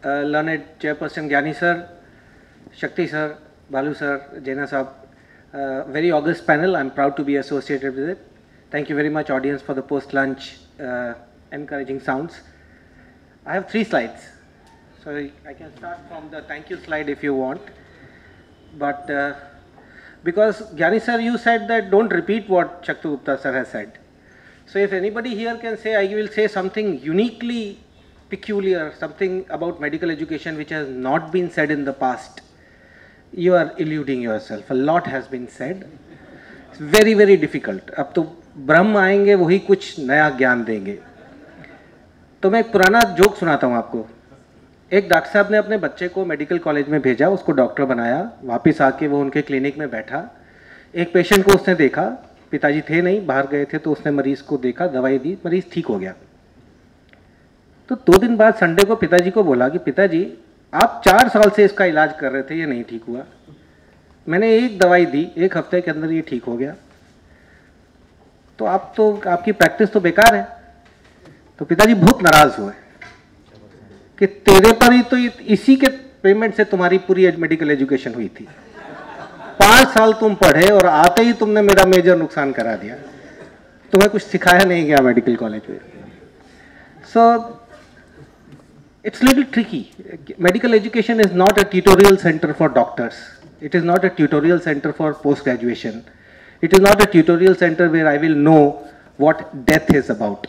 learned Chairperson Gyani sir, Shakti sir, Balu sir, Jaina sahab, very august panel. I'm proud to be associated with it. Thank you very much, audience, for the post-lunch encouraging sounds. I have 3 slides, so I can start from the thank you slide if you want. But because Gyani sir, you said that don't repeat what Shakti Gupta sir has said. So if anybody here can say, I will say something uniquely peculiar, something about medical education which has not been said in the past, you are eluding yourself. A lot has been said. It's very, very difficult. अब तो ब्रह्म आएंगे वही कुछ नया ज्ञान देंगे. तो मैं एक पुराना जोक सुनाता हूँ आपको. एक डॉक्टर साहब ने अपने बच्चे को मेडिकल कॉलेज में भेजा, उसको डॉक्टर बनाया, वापस आके वो उनके क्लिनिक में बैठा. एक पेशेंट को उसने देखा, पिताजी थे नहीं, बाहर गए थे, तो उसने मरीज को देखा, दवाई दी, मरीज ठीक हो गया. तो 2 दिन बाद संडे को पिताजी को बोला कि पिताजी आप 4 साल से इसका इलाज कर रहे थे, ये नहीं ठीक हुआ, मैंने एक दवाई दी, 1 हफ्ते के अंदर ये ठीक हो गया, तो आपकी प्रैक्टिस तो बेकार है. तो पिताजी बहुत नाराज हुए कि तेरे पर ही तो इसी के पेमेंट से तुम्हारी पूरी मेडिकल एजुकेशन हुई थी. 5 साल तुम पढ़े और आते ही तुमने मेरा मेजर नुकसान करा दिया. तुम्हें कुछ सिखाया नहीं गया मेडिकल कॉलेज में. सो it's little tricky. Medical education is not a tutorial center for doctors. It is not a tutorial center for post-graduation. It is not a tutorial center where I will know what death is about.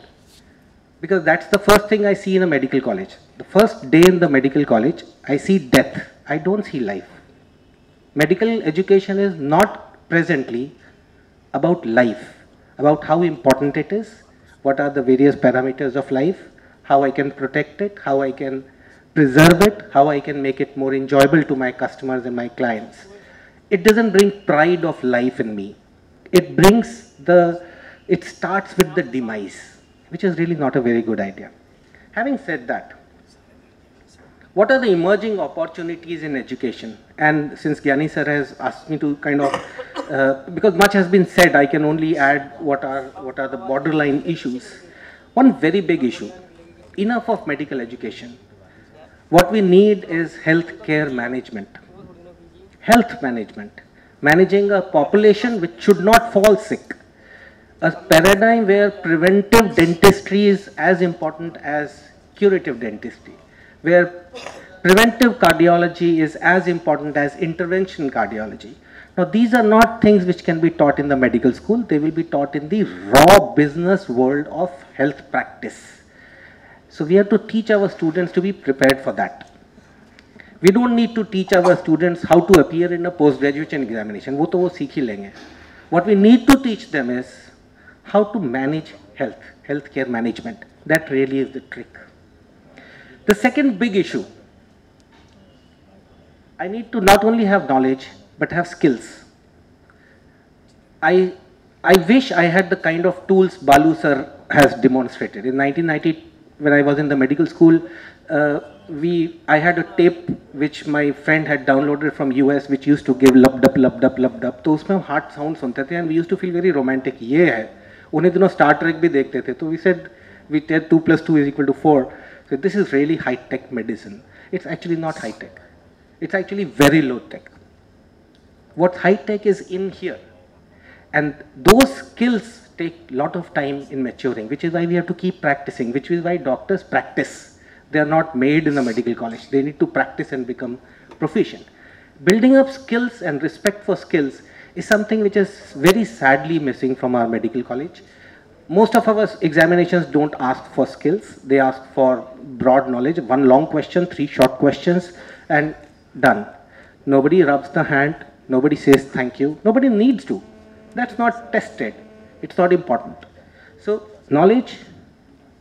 Because that's the first thing I see in a medical college. The first day in the medical college, I see death. I don't see life. Medical education is not presently about life, about how important it is, what are the various parameters of life, how I can protect it, how I can preserve it, how I can make it more enjoyable to my customers and my clients. It doesn't bring pride of life in me. It starts with the demise, which is really not a very good idea. Having said that, what are the emerging opportunities in education? And since Gyani sir has asked me to kind of, because much has been said, I can only add what are the borderline issues. One very big issue. Enough of medical education. What we need is healthcare management. Health management. Managing a population which should not fall sick. A paradigm where preventive dentistry is as important as curative dentistry. Where preventive cardiology is as important as intervention cardiology. Now these are not things which can be taught in the medical school. They will be taught in the raw business world of health practice. So we have to teach our students to be prepared for that. We don't need to teach our students how to appear in a post-graduation examination. वो तो वो सीख ही लेंगे. What we need to teach them is how to manage healthcare management. That really is the trick. The second big issue, I need to not only have knowledge, but have skills. I wish I had the kind of tools Balu sir has demonstrated. In 1990, when I was in the medical school, I had a tape which my friend had downloaded from US, which used to give lub dup lub dup lub dup. तो उसमें हम heart sound सुनते थे, and we used to feel very romantic. ये है. उन्हें दिनों Star Trek भी देखते थे. तो we said we said 2 + 2 = 4. So this is really high tech medicine. It's actually not high tech. It's actually very low tech. What high tech is in here, and those skills take a lot of time in maturing, which is why we have to keep practicing, which is why doctors practice. They are not made in the medical college. They need to practice and become proficient. Building up skills and respect for skills is something which is very sadly missing from our medical college. Most of our examinations don't ask for skills. They ask for broad knowledge, 1 long question, 3 short questions, and done. Nobody rubs the hand. Nobody says thank you. Nobody needs to. That's not tested. It's not important. So knowledge,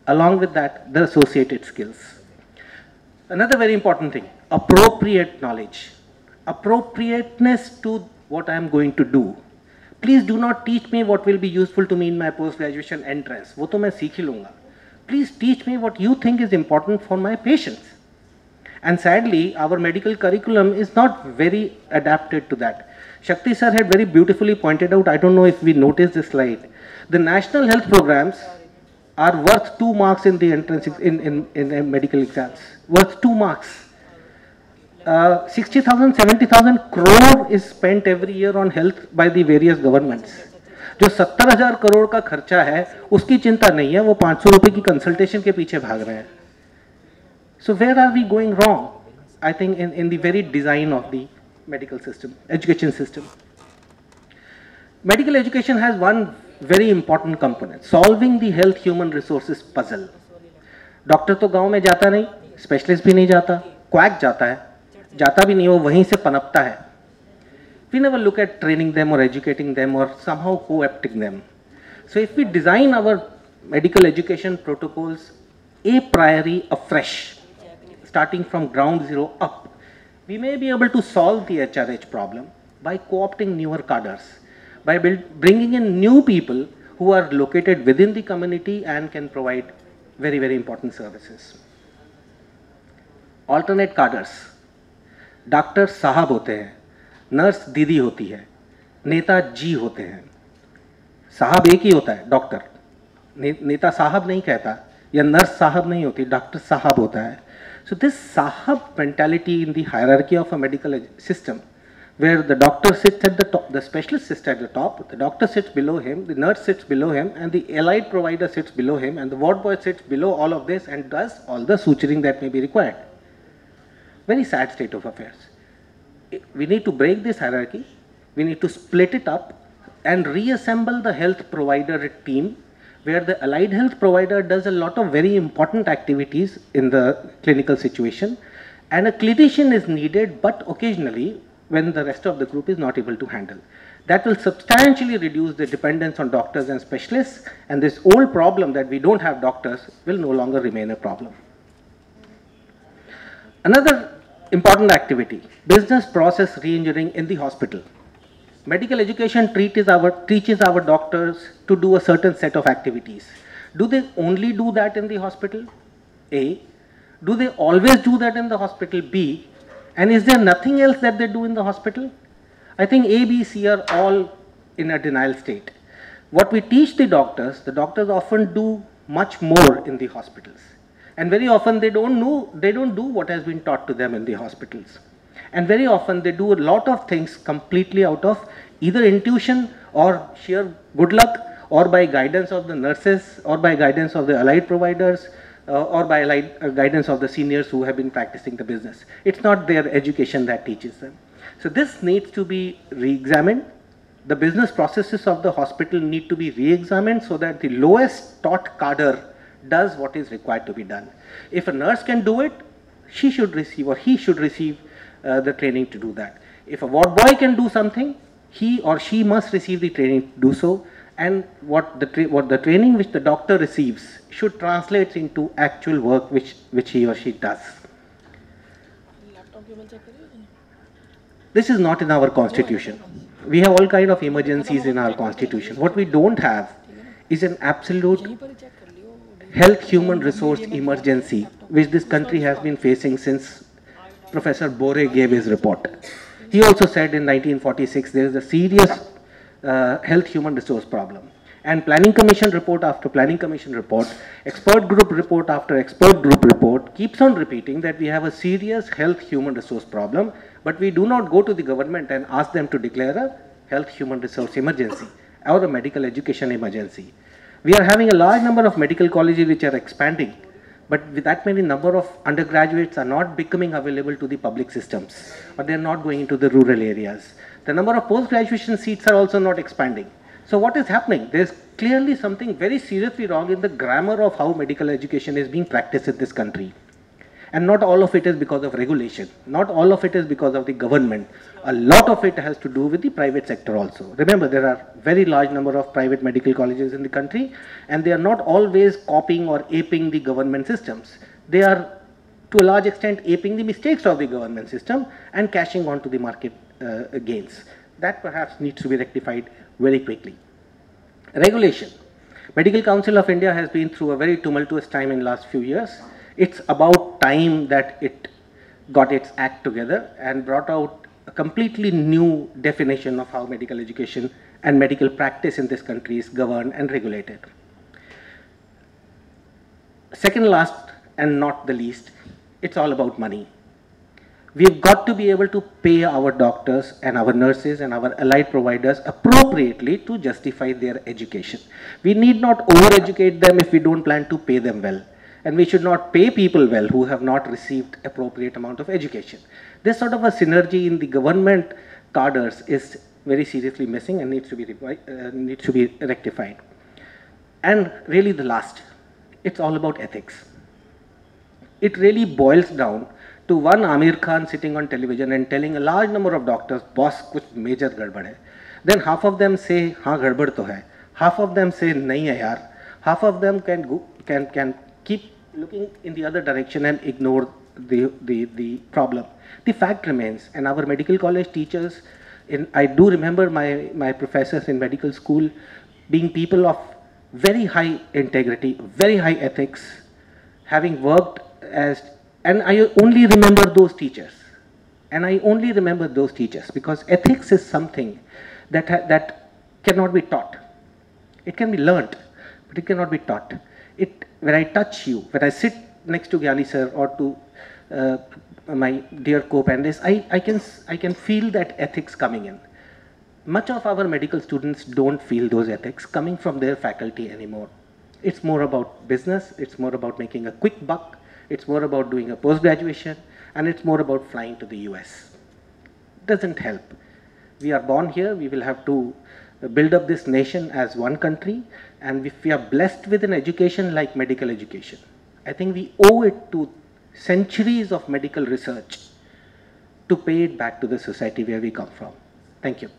along with that, the associated skills. Another very important thing, appropriate knowledge. Appropriateness to what I am going to do. Please do not teach me what will be useful to me in my post-graduation entrance. वो तो मैं सीख ही लूँगा. Please teach me what you think is important for my patients. And sadly, our medical curriculum is not very adapted to that. Shakti sir had very beautifully pointed out, I don't know if we noticed this slide, the national health programs are worth 2 marks in the entrance in medical exams. Worth 2 marks. 60,000, 70,000 crore is spent every year on health by the various governments. जो 70,000 करोड़ का खर्चा है उसकी चिंता नहीं है, वो 500 रुपए की कंसल्टेशन के पीछे भाग रहे हैं. So where are we going wrong? I think in the very design of the medical system, education system. Medical education has one very important component, solving the health human resources puzzle. Doctor तो गांव में जाता नहीं, specialist भी नहीं जाता, quack जाता है, जाता भी नहीं, वो वहीं से पनपता है. We never look at training them or educating them or somehow co-opting them. So if we design our medical education protocols a priori afresh, starting from ground zero up, we may be able to solve the HRH problem by co-opting newer cadres, by bringing in new people who are located within the community and can provide very, very important services. Alternate cadres. Doctor साहब होते हैं, nurse दीदी होती है, नेता जी होते हैं. साहब एक ही होता है, डॉक्टर. नेता साहब नहीं कहता, या नर्स साहब नहीं होती, डॉक्टर साहब होता है. So this sahab mentality in the hierarchy of a medical system, where the doctor sits at the top, the specialist sits at the top, the doctor sits below him, the nurse sits below him, and the allied provider sits below him, and the ward boy sits below all of this and does all the suturing that may be required. Very sad state of affairs. We need to break this hierarchy, we need to split it up and reassemble the health provider team, where the allied health provider does a lot of very important activities in the clinical situation, and a clinician is needed but occasionally when the rest of the group is not able to handle. That will substantially reduce the dependence on doctors and specialists, and this old problem that we don't have doctors will no longer remain a problem. Another important activity, business process re-engineering in the hospital. Medical education teaches our doctors to do a certain set of activities. Do they only do that in the hospital? A. Do they always do that in the hospital? B. And is there nothing else that they do in the hospital? I think A, B, C are all in a denial state. What we teach the doctors often do much more in the hospitals. And very often they don't do what has been taught to them in the hospitals. And very often they do a lot of things completely out of either intuition or sheer good luck, or by guidance of the nurses, or by guidance of the allied providers, or by guidance of the seniors who have been practicing the business. It's not their education that teaches them. So this needs to be re-examined. The business processes of the hospital need to be re-examined so that the lowest taught cadre does what is required to be done. If a nurse can do it, she should receive or he should receive the training to do that. If a ward boy can do something, he or she must receive the training to do so, and what the training which the doctor receives should translate into actual work which he or she does. This is not in our constitution. We have all kind of emergencies in our constitution. What we don't have is an absolute health human resource emergency which this country has been facing since Professor Bore gave his report. He also said in 1946 there is a serious health human resource problem. And Planning Commission report after Planning Commission report, expert group report after expert group report keeps on repeating that we have a serious health human resource problem, but we do not go to the government and ask them to declare a health human resource emergency or a medical education emergency. We are having a large number of medical colleges which are expanding, but with that many number of undergraduates are not becoming available to the public systems, or they are not going into the rural areas. The number of post-graduation seats are also not expanding. So what is happening? There is clearly something very seriously wrong in the grammar of how medical education is being practiced in this country. And not all of it is because of regulation. Not all of it is because of the government. A lot of it has to do with the private sector also. Remember, there are very large number of private medical colleges in the country, and they are not always copying or aping the government systems. They are, to a large extent, aping the mistakes of the government system and cashing on to the market gains. That perhaps needs to be rectified very quickly. Regulation. Medical Council of India has been through a very tumultuous time in last few years. It's about time that it got its act together and brought out a completely new definition of how medical education and medical practice in this country is governed and regulated. second last and not the least, it's all about money. We've got to be able to pay our doctors and our nurses and our allied providers appropriately to justify their education. We need not over-educate them if we don't plan to pay them well. And we should not pay people well who have not received appropriate amount of education. This sort of a synergy in the government cadres is very seriously missing and needs to be rectified. And really the last, it's all about ethics. It really boils down to one Amir Khan sitting on television and telling a large number of doctors, boss, kuch major gadbad hai. Then half of them say, हाँ gadbad to hai. Half of them say, nahi hai yaar. Half of them can keep looking in the other direction and ignore the problem. The fact remains, and our medical college teachers, I do remember my professors in medical school being people of very high integrity, very high ethics, having worked as, and I only remember those teachers. And I only remember those teachers because ethics is something that cannot be taught. It can be learnt, but it cannot be taught. When I touch you, when I sit next to Gyani sir or to my dear co-panelists, I can feel that ethics coming in. Much of our medical students don't feel those ethics coming from their faculty anymore. It's more about business, it's more about making a quick buck, it's more about doing a post-graduation, and it's more about flying to the US. Doesn't help. We are born here, we will have to build up this nation as one country, and if we are blessed with an education like medical education, I think we owe it to centuries of medical research to pay it back to the society where we come from. Thank you.